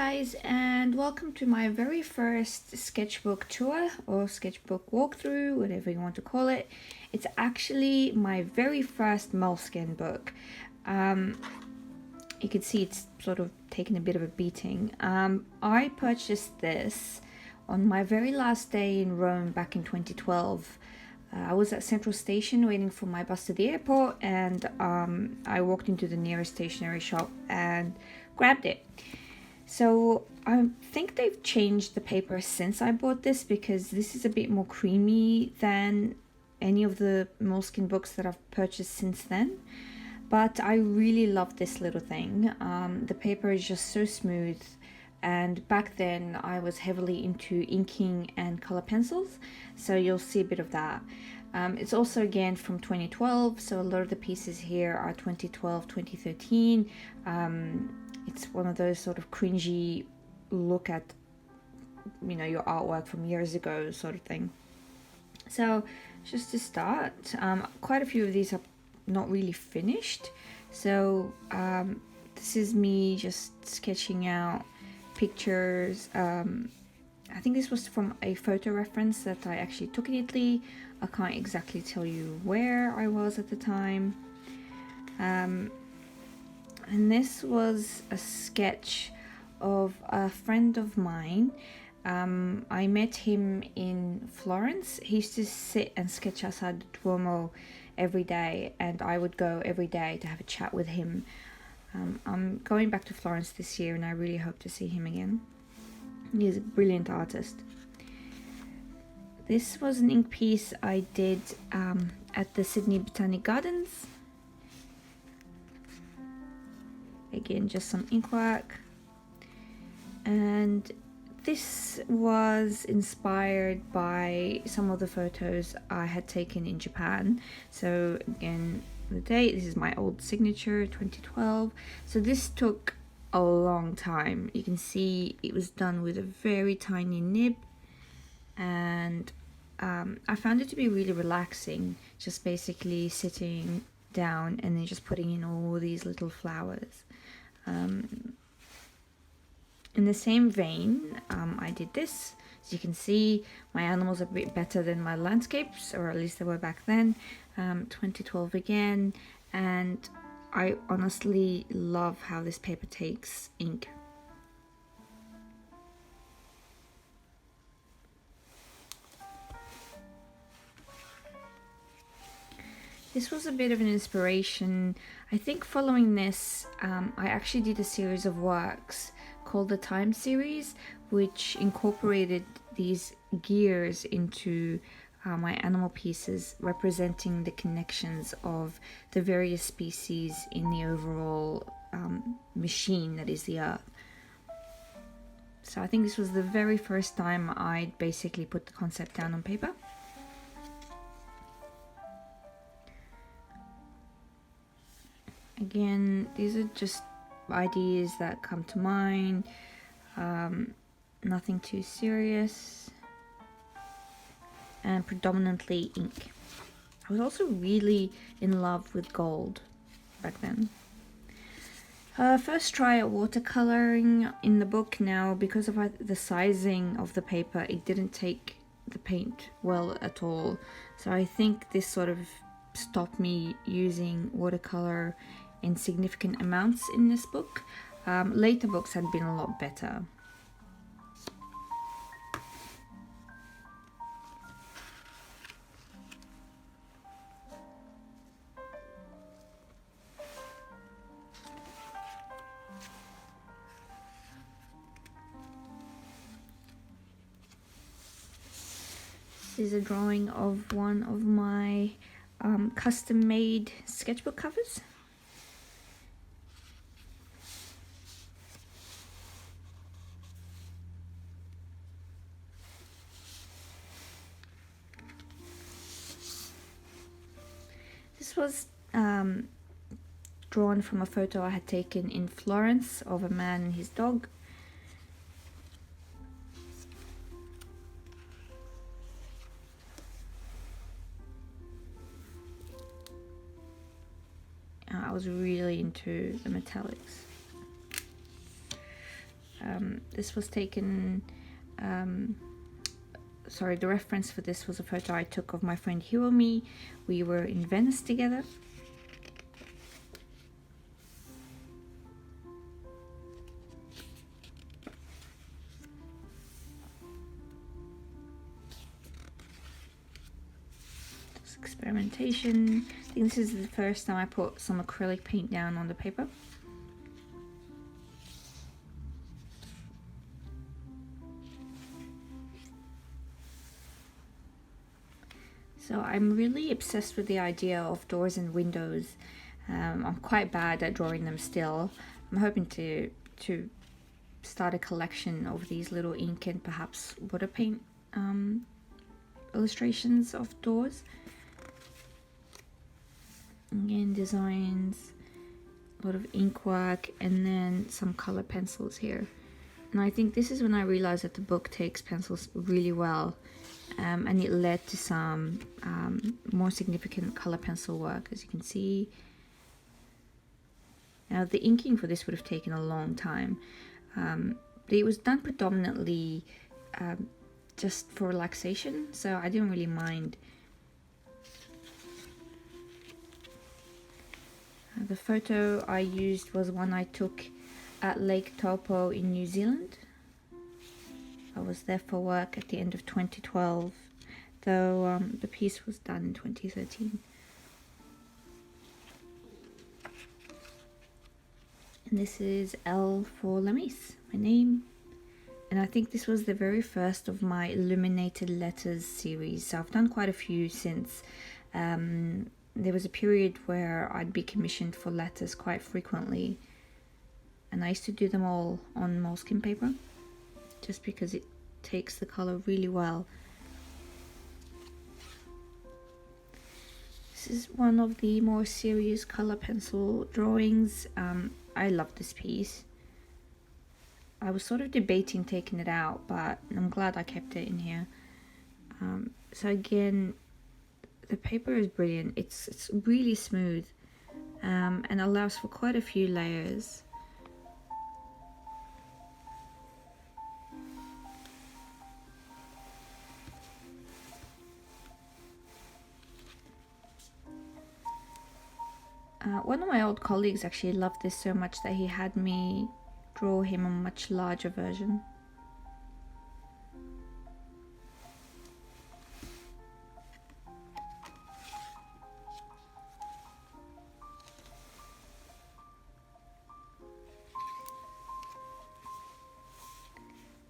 guys, and welcome to my very first sketchbook tour or sketchbook walkthrough, whatever you want to call it. It's actually my very first Moleskine book. You can see it's sort of taken a bit of a beating. I purchased this on my very last day in Rome back in 2012. I was at Central Station waiting for my bus to the airport, and I walked into the nearest stationery shop and grabbed it. So I think they've changed the paper since I bought this, because this is a bit more creamy than any of the Moleskine books that I've purchased since then. But I really love this little thing. The paper is just so smooth, and back then I was heavily into inking and color pencils, so you'll see a bit of that. It's also again from 2012, so a lot of the pieces here are 2012, 2013. It's one of those sort of cringy look at, your artwork from years ago sort of thing. So just to start, quite a few of these are not really finished. So this is me just sketching out pictures. I think this was from a photo reference that I actually took in Italy. I can't exactly tell you where I was at the time. And this was a sketch of a friend of mine. I met him in Florence. He used to sit and sketch outside the Duomo every day, and I would go every day to have a chat with him. I'm going back to Florence this year, and I really hope to see him again. He's a brilliant artist. This was an ink piece I did at the Sydney Botanic Gardens. Again, just some ink work. And this was inspired by some of the photos I had taken in Japan. So again, the date, this is my old signature, 2012. So this took a long time. You can see it was done with a very tiny nib, and I found it to be really relaxing, just basically sitting down and then just putting in all these little flowers. In the same vein, I did this. As you can see, my animals are a bit better than my landscapes, or at least they were back then. 2012 again, and I honestly love how this paper takes ink. This was a bit of an inspiration. I think following this, I actually did a series of works called the Time series, which incorporated these gears into my animal pieces, representing the connections of the various species in the overall machine that is the Earth. So I think this was the very first time I basically put the concept down on paper. Again, these are just ideas that come to mind, nothing too serious, and predominantly ink. I was also really in love with gold back then. First try at watercoloring in the book. Now, because of the sizing of the paper, it didn't take the paint well at all. So I think this sort of stopped me using watercolor in significant amounts in this book. Later books had been a lot better. This is a drawing of one of my custom-made sketchbook covers. This was drawn from a photo I had taken in Florence of a man and his dog. I was really into the metallics. This was taken, sorry, the reference for this was a photo I took of my friend Hiromi. We were in Venice together. Experimentation. I think this is the first time I put some acrylic paint down on the paper. So I'm really obsessed with the idea of doors and windows. I'm quite bad at drawing them still. I'm hoping to start a collection of these little ink and perhaps water paint illustrations of doors. Again, designs, a lot of ink work, and then some color pencils here. And I think this is when I realized that the book takes pencils really well, and it led to some more significant color pencil work, as you can see. Now, the inking for this would have taken a long time, but it was done predominantly just for relaxation, so I didn't really mind. The photo I used was one I took at Lake Taupo in New Zealand. I was there for work at the end of 2012, though the piece was done in 2013. And this is L for Lamice, my name. And I think this was the very first of my illuminated letters series. So I've done quite a few since. There was a period where I'd be commissioned for letters quite frequently, and I used to do them all on Moleskine paper just because it takes the color really well. This is one of the more serious color pencil drawings. I love this piece. I was sort of debating taking it out, but I'm glad I kept it in here. So again, the paper is brilliant. It's really smooth, and allows for quite a few layers. One of my old colleagues actually loved this so much that he had me draw him a much larger version.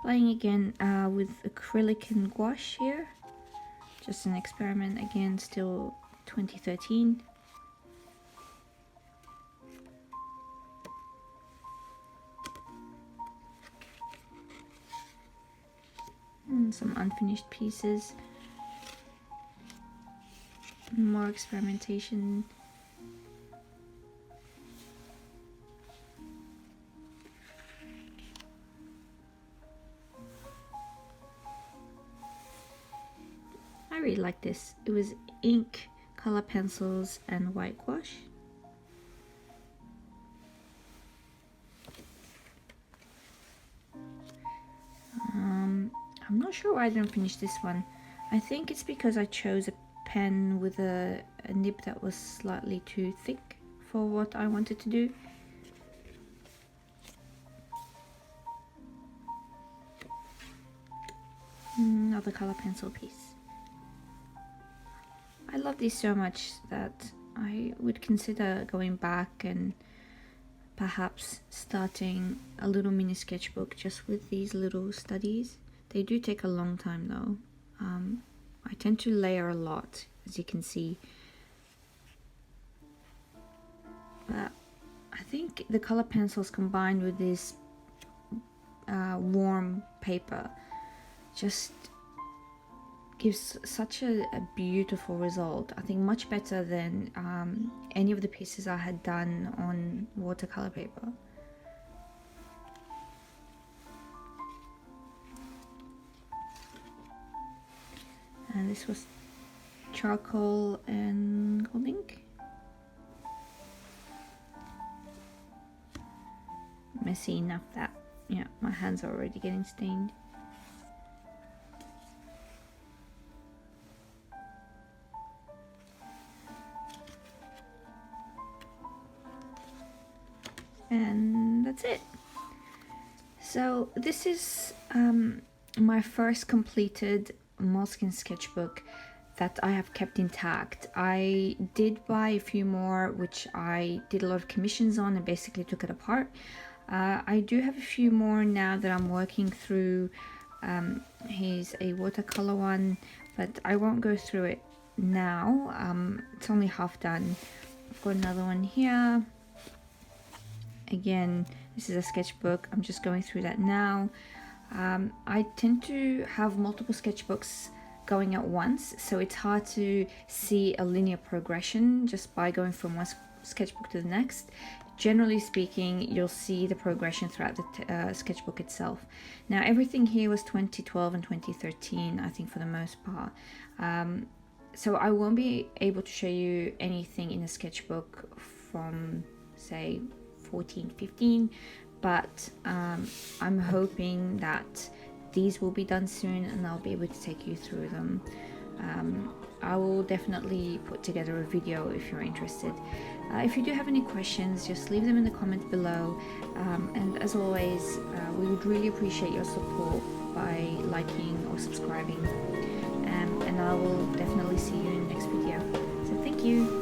Playing again with acrylic and gouache here. Just an experiment, again, still 2013. And some unfinished pieces. More experimentation. I really like this. It was ink, color pencils, and white gouache. I'm not sure why I didn't finish this one. I think it's because I chose a pen with a nib that was slightly too thick for what I wanted to do. Another color pencil piece. I love these so much that I would consider going back and perhaps starting a little mini sketchbook just with these little studies. They do take a long time though. I tend to layer a lot, as you can see. But I think the color pencils combined with this warm paper just gives such a beautiful result. I think much better than any of the pieces I had done on watercolor paper. And this was charcoal and gold ink. Messy enough that. Yeah, my hands are already getting stained. And that's it. So this is my first completed Moleskine sketchbook that I have kept intact. I did buy a few more, which I did a lot of commissions on and basically took it apart. I do have a few more now that I'm working through. Here's a watercolor one, but I won't go through it now. It's only half done. I've got another one here. Again, this is a sketchbook. I'm just going through that now. I tend to have multiple sketchbooks going at once, so it's hard to see a linear progression just by going from one sketchbook to the next. Generally speaking, you'll see the progression throughout the sketchbook itself. Now, everything here was 2012 and 2013, I think, for the most part. So I won't be able to show you anything in a sketchbook from, say, 14, 15, but I'm hoping that these will be done soon and I'll be able to take you through them. I will definitely put together a video if you're interested. If you do have any questions, just leave them in the comments below, and as always, we would really appreciate your support by liking or subscribing, and I will definitely see you in the next video. So thank you.